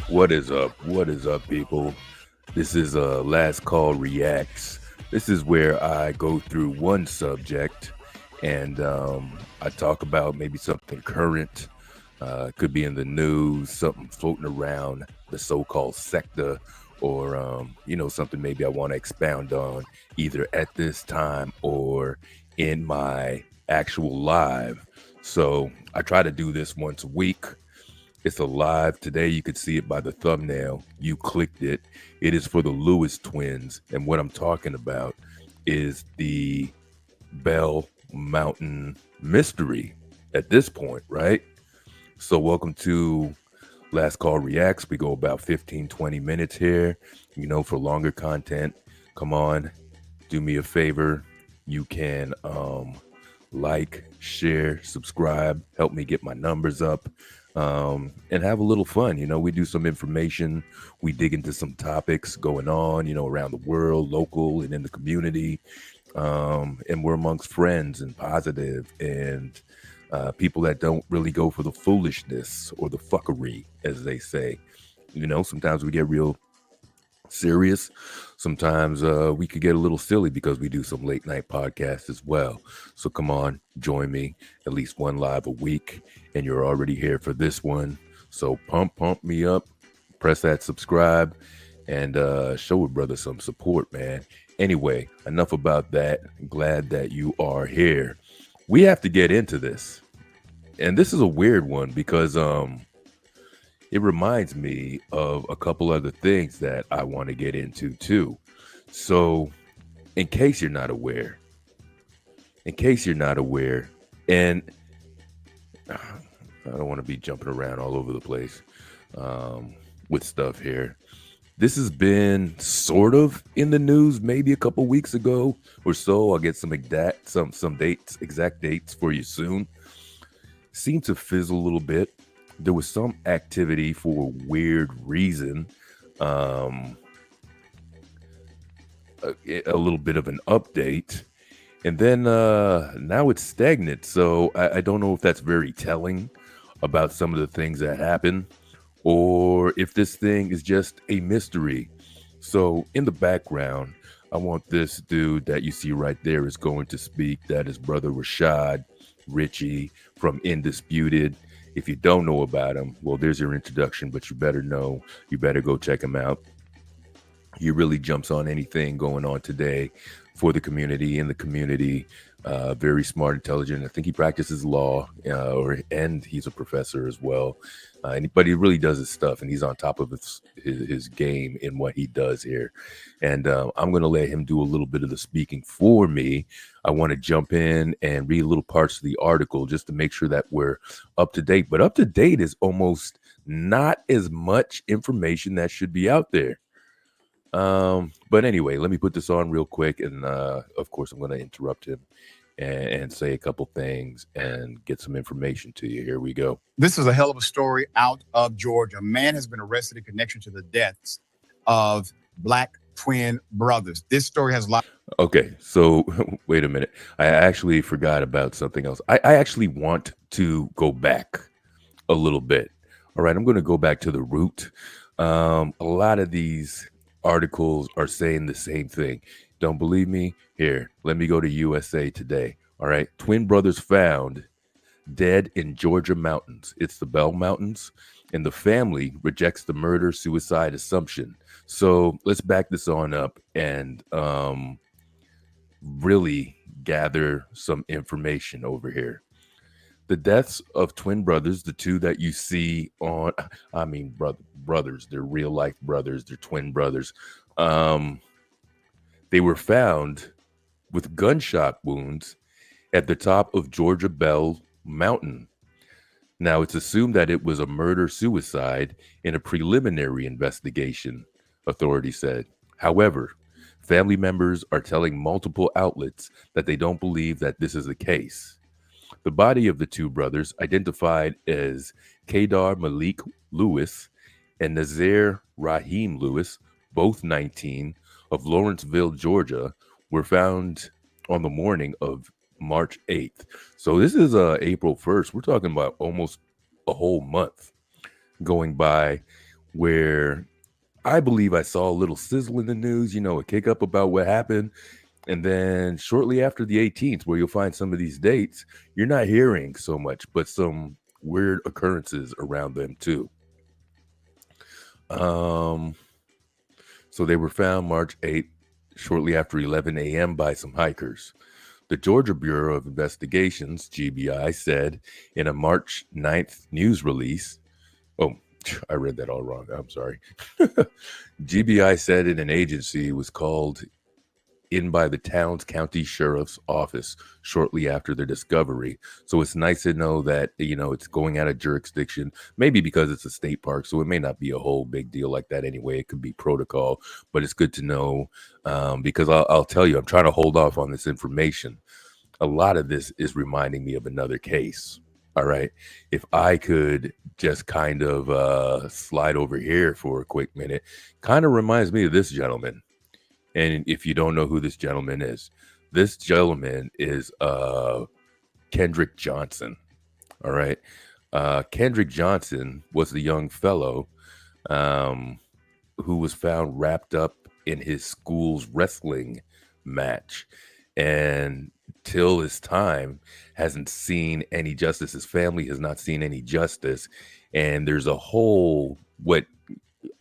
What is up? What is up, people? This is Last Call Reacts. This is where I go through one subject and I talk about maybe something current. Could be in the news, something floating around the so-called sector, or something maybe I want to expound on either at this time or in my actual live. So I try to do this once a week. It's alive today. You could see it by the thumbnail. You clicked it. It is for the Lewis twins. And what I'm talking about is the Bell Mountain mystery at this point, right? So, welcome to Last Call Reacts. We go about 15, 20 minutes here. For longer content, come on, do me a favor. You can like, share, subscribe, help me get my numbers up, and have a little fun. We do some information, we dig into some topics going on, around the world, local, and in the community. And we're amongst friends and positive and people that don't really go for the foolishness or the fuckery, as they say. Sometimes we get real serious. Sometimes we could get a little silly because we do some late night podcasts as well. So come on, join me at least one live a week, and you're already here for this one. So pump me up, press that subscribe, and show a brother some support, man. Anyway, enough about that. Glad that you are here. We have to get into this, and this is a weird one because it reminds me of a couple other things that I want to get into too. So, in case you're not aware, and I don't want to be jumping around all over the place with stuff here. This has been sort of in the news maybe a couple weeks ago or so. I'll get some exact dates for you soon. Seemed to fizzle a little bit. There was some activity for a weird reason. A little bit of an update. And then now it's stagnant. So I don't know if that's very telling about some of the things that happen or if this thing is just a mystery. So in the background, I want this dude that you see right there is going to speak. That is Brother Rashad Richie from Indisputed. If you don't know about him, well, there's your introduction, but you better know. You better go check him out. He really jumps on anything going on today for the community, in the community. Very smart, intelligent. I think he practices law, and he's a professor as well. But he really does his stuff, and he's on top of his game in what he does here. And I'm going to let him do a little bit of the speaking for me. I want to jump in and read little parts of the article just to make sure that we're up to date. But up to date is almost not as much information that should be out there. But anyway, let me put this on real quick, and of course, I'm going to interrupt him and say a couple things and get some information to you. Here we go. This is a hell of a story out of Georgia. A man has been arrested in connection to the deaths of Black twin brothers. This story has a lot. Okay, so wait a minute. I actually forgot about something else. I actually want to go back a little bit. All right, I'm going to go back to the root. A lot of these articles are saying the same thing. Don't believe me? Here, let me go to USA Today. All right, twin brothers found dead in Georgia mountains. It's the Bell Mountains, and the family rejects the murder-suicide assumption. So let's back this on up and really gather some information over here. The deaths of twin brothers, the two that you see on, brothers, they're real life brothers, they're twin brothers. They were found with gunshot wounds at the top of Georgia Bell Mountain. Now, it's assumed that it was a murder-suicide in a preliminary investigation, authorities said. However, family members are telling multiple outlets that they don't believe that this is the case. The body of the two brothers, identified as Kedar Malik Lewis and Nazir Rahim Lewis, both 19, of Lawrenceville, Georgia, were found on the morning of March 8th. So this is April 1st. We're talking about almost a whole month going by where I believe I saw a little sizzle in the news, a kick up about what happened. And then shortly after the 18th, where you'll find some of these dates, you're not hearing so much, but some weird occurrences around them too. Um, so they were found March 8th, shortly after 11 a.m. by some hikers. The Georgia Bureau of Investigations, GBI, said in a March 9th news release, oh, I read that all wrong. I'm sorry. GBI said in an agency was called in by the town's county sheriff's office shortly after the discovery. So it's nice to know that, it's going out of jurisdiction, maybe because it's a state park. So it may not be a whole big deal like that anyway. It could be protocol, but it's good to know because I'll tell you, I'm trying to hold off on this information. A lot of this is reminding me of another case. All right. If I could just kind of slide over here for a quick minute, kind of reminds me of this gentleman. And if you don't know who this gentleman is Kendrick Johnson. All right. Kendrick Johnson was the young fellow um, who was found wrapped up in his school's wrestling match. And till his time hasn't seen any justice. His family has not seen any justice. And there's a whole, what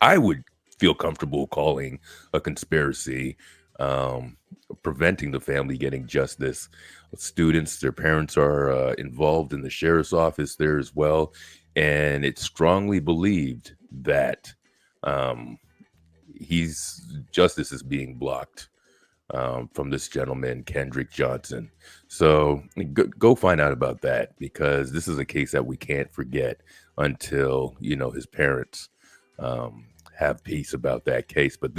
I would feel comfortable calling a conspiracy, um, preventing the family getting justice. Students, their parents are involved in the sheriff's office there as well. And it's strongly believed that um, justice is being blocked from this gentleman, Kendrick Johnson. So go find out about that because this is a case that we can't forget until, his parents um, have peace about that case. But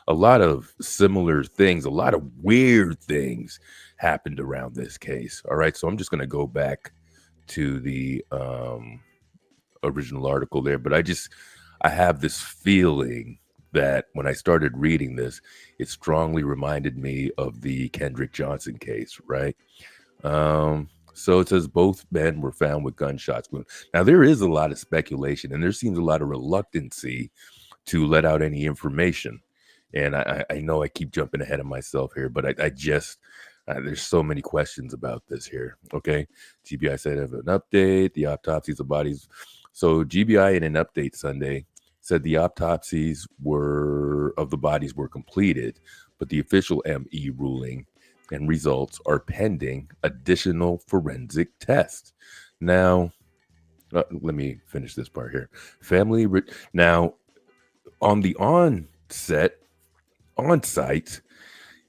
a lot of similar things, a lot of weird things happened around this case. All right. So I'm just going to go back to the original article there. But I have this feeling that when I started reading this, it strongly reminded me of the Kendrick Johnson case, right? So it says both men were found with gunshots. Now, there is a lot of speculation and there seems a lot of reluctancy to let out any information. And I know I keep jumping ahead of myself here, but I just, there's so many questions about this here. Okay. GBI said of an update, the autopsies of bodies. So GBI in an update Sunday said the autopsies of the bodies were completed, but the official ME ruling and results are pending additional forensic tests. Now, let me finish this part here. Now, on the on site,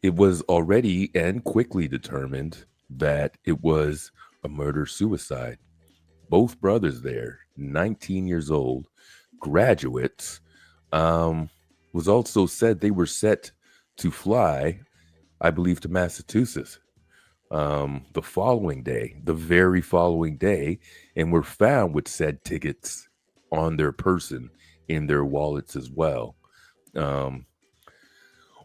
it was already and quickly determined that it was a murder suicide. Both brothers there, 19 years old, graduates, was also said they were set to fly, I believe, to Massachusetts the very following day, and were found with said tickets on their person in their wallets as well. Um,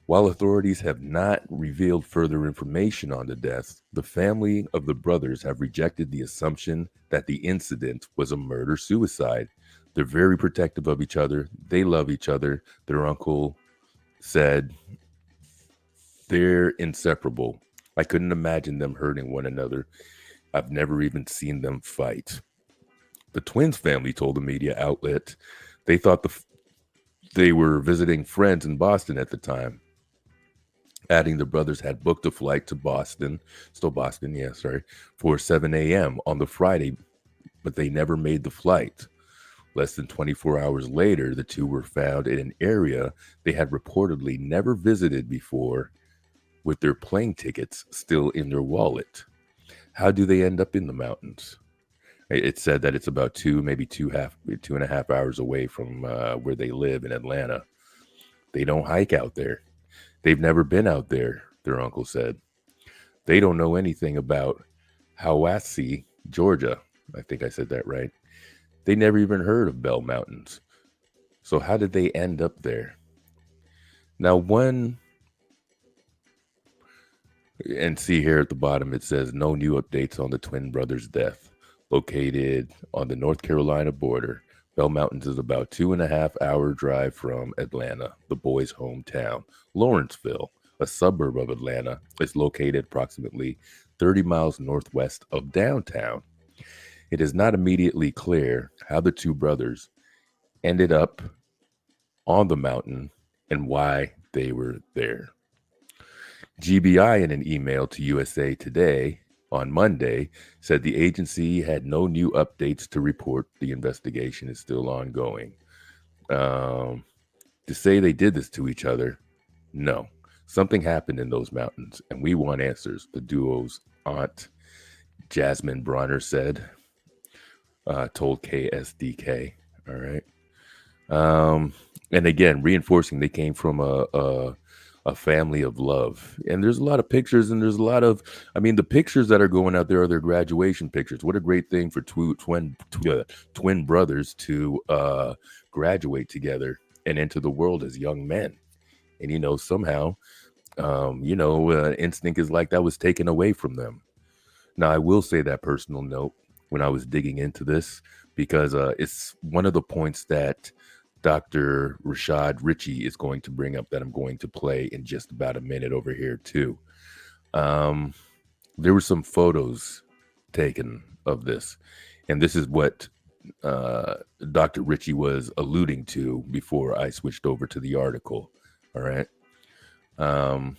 while authorities have not revealed further information on the deaths, the family of the brothers have rejected the assumption that the incident was a murder suicide. They're very protective of each other. They love each other. Their uncle said they're inseparable. I couldn't imagine them hurting one another. I've never even seen them fight. The twins' family told the media outlet they thought they were visiting friends in Boston at the time, adding the brothers had booked a flight to Boston, still Boston, yeah, sorry, for 7 a.m. on the Friday, but they never made the flight. Less than 24 hours later, the two were found in an area they had reportedly never visited before, with their plane tickets still in their wallet. How do they end up in the mountains? It said that it's about maybe 2.5 hours away from where they live in Atlanta. They don't hike out there. They've never been out there, their uncle said. They don't know anything about Hawassi, Georgia. I think I said that right. They never even heard of Bell Mountains. So how did they end up there? Now, and see here at the bottom, it says no new updates on the twin brothers' death, located on the North Carolina border. Bell Mountains is about 2.5 hour drive from Atlanta, the boys' hometown. Lawrenceville, a suburb of Atlanta, is located approximately 30 miles northwest of downtown. It is not immediately clear how the two brothers ended up on the mountain and why they were there. GBI, in an email to USA Today on Monday, said the agency had no new updates to report. The investigation is still ongoing. Um, to say they did this to each other, no. Something happened in those mountains, and we want answers, the duo's aunt, Jasmine Bronner, told KSDK. All right. And again, reinforcing they came from a family of love. And there's a lot of pictures, and there's a lot of, I mean, the pictures that are going out there are their graduation pictures. What a great thing for twin brothers to graduate together and into the world as young men. And somehow, instinct is like that was taken away from them. Now, I will say that personal note when I was digging into this, because it's one of the points that Dr. Rashad Ritchie is going to bring up that I'm going to play in just about a minute over here, too. Um, there were some photos taken of this, and this is what Dr. Ritchie was alluding to before I switched over to the article. All right. Um,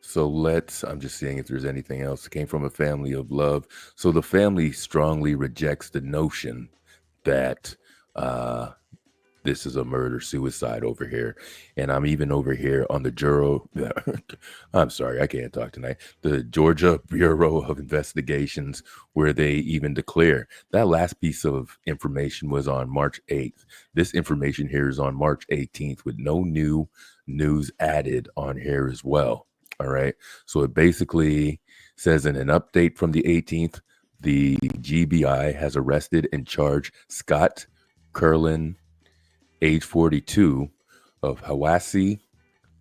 So I'm just seeing if there's anything else. It came from a family of love. So the family strongly rejects the notion that this is a murder suicide over here. And I'm even over here on the I'm sorry, I can't talk tonight. The Georgia Bureau of Investigations, where they even declare that last piece of information was on March 8th. This information here is on March 18th with no new news added on here as well. All right. So it basically says in an update from the 18th, the GBI has arrested and charged Scott Curlin, age 42, of Hawassi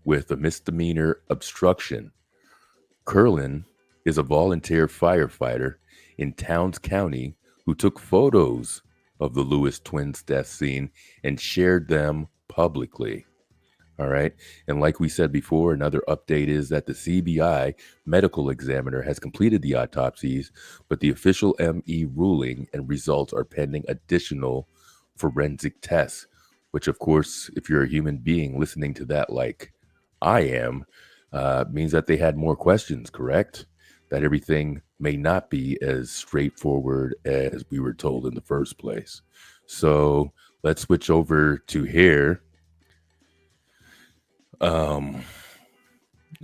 with a misdemeanor obstruction. Curlin is a volunteer firefighter in Towns County who took photos of the Lewis twins' death scene and shared them publicly. All right. And like we said before, another update is that the CBI medical examiner has completed the autopsies, but the official ME ruling and results are pending additional forensic tests, which, of course, if you're a human being listening to that like I am, means that they had more questions, correct? That everything may not be as straightforward as we were told in the first place. So let's switch over to here.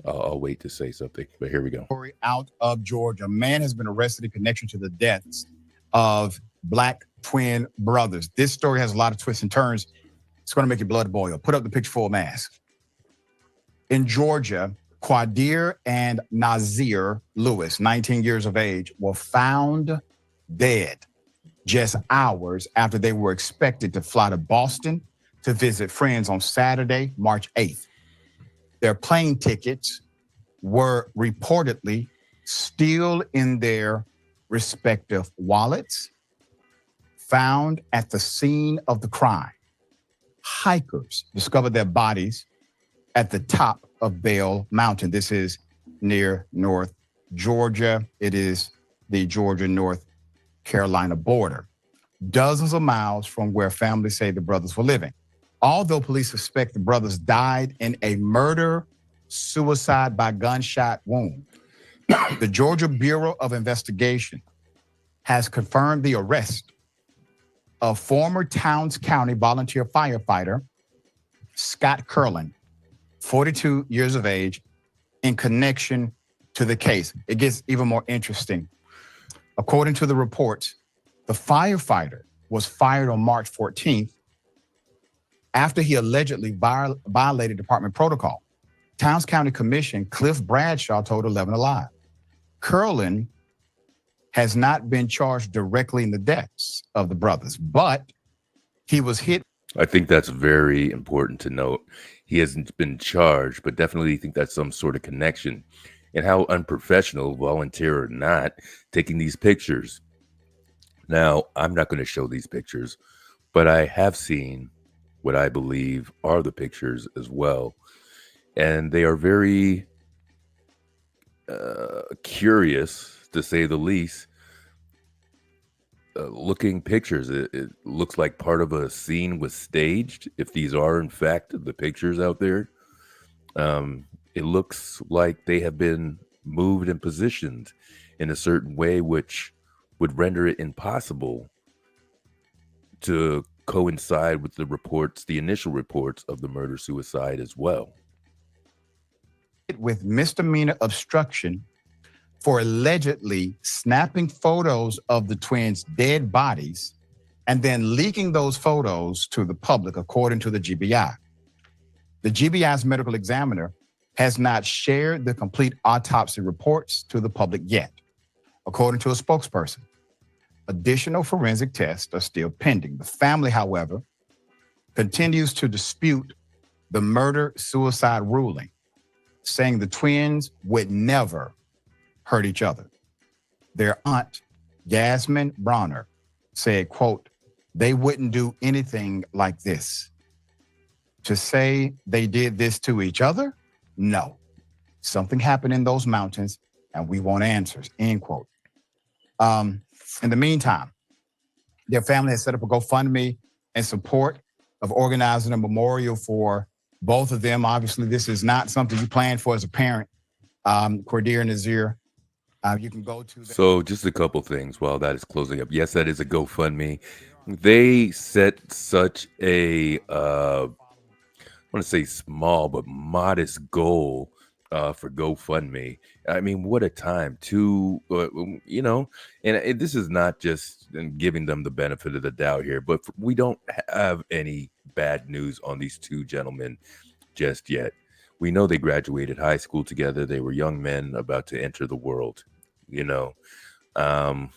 I'll wait to say something, but here we go. Story out of Georgia. A man has been arrested in connection to the deaths of black twin brothers. This story has a lot of twists and turns. It's going to make your blood boil. Put up the picture full mass. In Georgia, Quadir and Nazir Lewis, 19 years of age, were found dead just hours after they were expected to fly to Boston to visit friends on Saturday, March 8th. Their plane tickets were reportedly still in their respective wallets, found at the scene of the crime. Hikers discovered their bodies at the top of Bell Mountain. This is near North Georgia. It is the Georgia-North Carolina border, dozens of miles from where families say the brothers were living. Although police suspect the brothers died in a murder-suicide by gunshot wound, the Georgia Bureau of Investigation has confirmed the arrest of former Towns County volunteer firefighter Scott Curlin, 42 years of age, in connection to the case. It gets even more interesting. According to the reports, the firefighter was fired on March 14th after he allegedly violated department protocol. Towns County Commissioner Cliff Bradshaw told 11 Alive. Curlin has not been charged directly in the deaths of the brothers, but he was hit. I think that's very important to note. He hasn't been charged, but definitely think that's some sort of connection. And how unprofessional, volunteer or not, taking these pictures. Now, I'm not going to show these pictures, but I have seen what I believe are the pictures as well. And they are very curious, to say the least, looking pictures. It looks like part of a scene was staged, if these are, in fact, the pictures out there. Um, it looks like they have been moved and positioned in a certain way, which would render it impossible to coincide with the reports, the initial reports of the murder suicide as well. With misdemeanor obstruction for allegedly snapping photos of the twins' dead bodies and then leaking those photos to the public, according to the GBI. The GBI's medical examiner has not shared the complete autopsy reports to the public yet, according to a spokesperson. Additional forensic tests are still pending. The family, however, continues to dispute the murder-suicide ruling, saying the twins would never hurt each other. Their aunt, Yasmin Bronner, said, quote, "They wouldn't do anything like this. To say they did this to each other? No. Something happened in those mountains and we want answers," end quote. In the meantime, their family has set up a GoFundMe in support of organizing a memorial for both of them. Obviously, this is not something you plan for as a parent. Cordier and Nazir, you can go to So, just a couple things while that is closing up. Yes, that is a GoFundMe. They set such a I want to say small but modest goal for GoFundMe. I mean, what a time to, and this is not just giving them the benefit of the doubt here, but we don't have any bad news on these two gentlemen just yet. We know they graduated high school together. They were young men about to enter the world, you know. Um,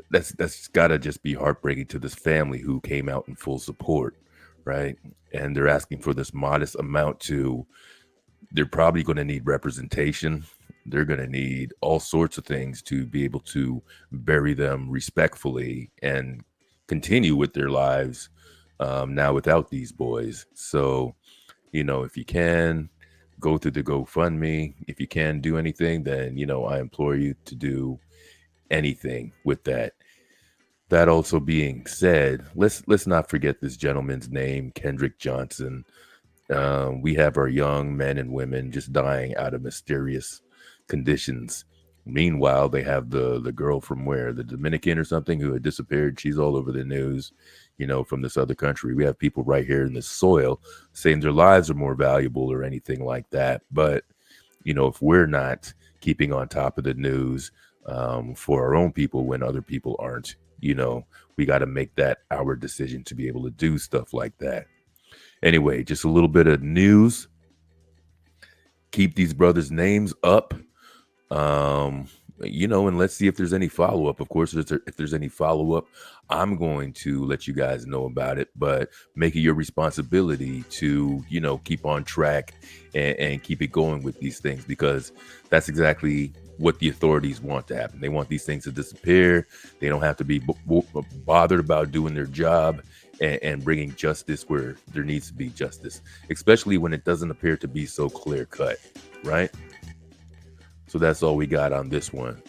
that's got to just be heartbreaking to this family who came out in full support, right? And they're asking for this modest amount to, they're probably going to need representation. They're going to need all sorts of things to be able to bury them respectfully and continue with their lives now without these boys. So, if you can go through the GoFundMe, if you can do anything, then, I implore you to do anything with that. That also being said, let's not forget this gentleman's name, Kendrick Johnson. We have our young men and women just dying out of mysterious conditions. Meanwhile, they have the girl from where, the Dominican or something, who had disappeared. She's all over the news, from this other country. We have people right here in this soil saying their lives are more valuable or anything like that. But if we're not keeping on top of the news for our own people when other people aren't, we got to make that our decision to be able to do stuff like that. Anyway, just a little bit of news. Keep these brothers' names up. And let's see if there's any follow-up. Of course, if there's any follow-up, I'm going to let you guys know about it, but make it your responsibility to, keep on track and keep it going with these things, because that's exactly what the authorities want to happen. They want these things to disappear. They don't have to be bothered about doing their job and bringing justice where there needs to be justice, especially when it doesn't appear to be so clear cut, right? So that's all we got on this one.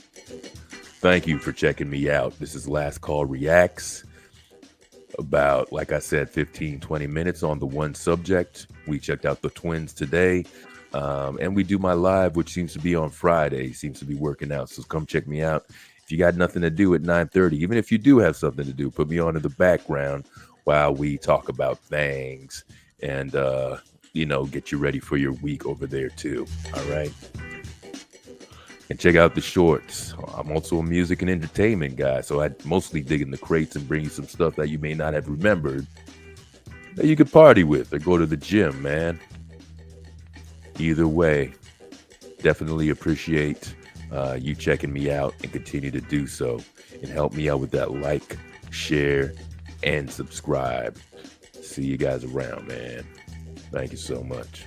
Thank you for checking me out. This is Last Call Reacts. About, like I said, 15, 20 minutes on the one subject. We checked out the twins today. And we do my live, which seems to be on Friday. Seems to be working out. So come check me out. If you got nothing to do at 9:30, even if you do have something to do, put me on in the background while we talk about things and, get you ready for your week over there too. All right. And check out the shorts. I'm also a music and entertainment guy, so I mostly dig in the crates and bring you some stuff that you may not have remembered that you could party with or go to the gym, man. Either way, definitely appreciate you checking me out and continue to do so. And help me out with that like, share, and subscribe. See you guys around, man. Thank you so much.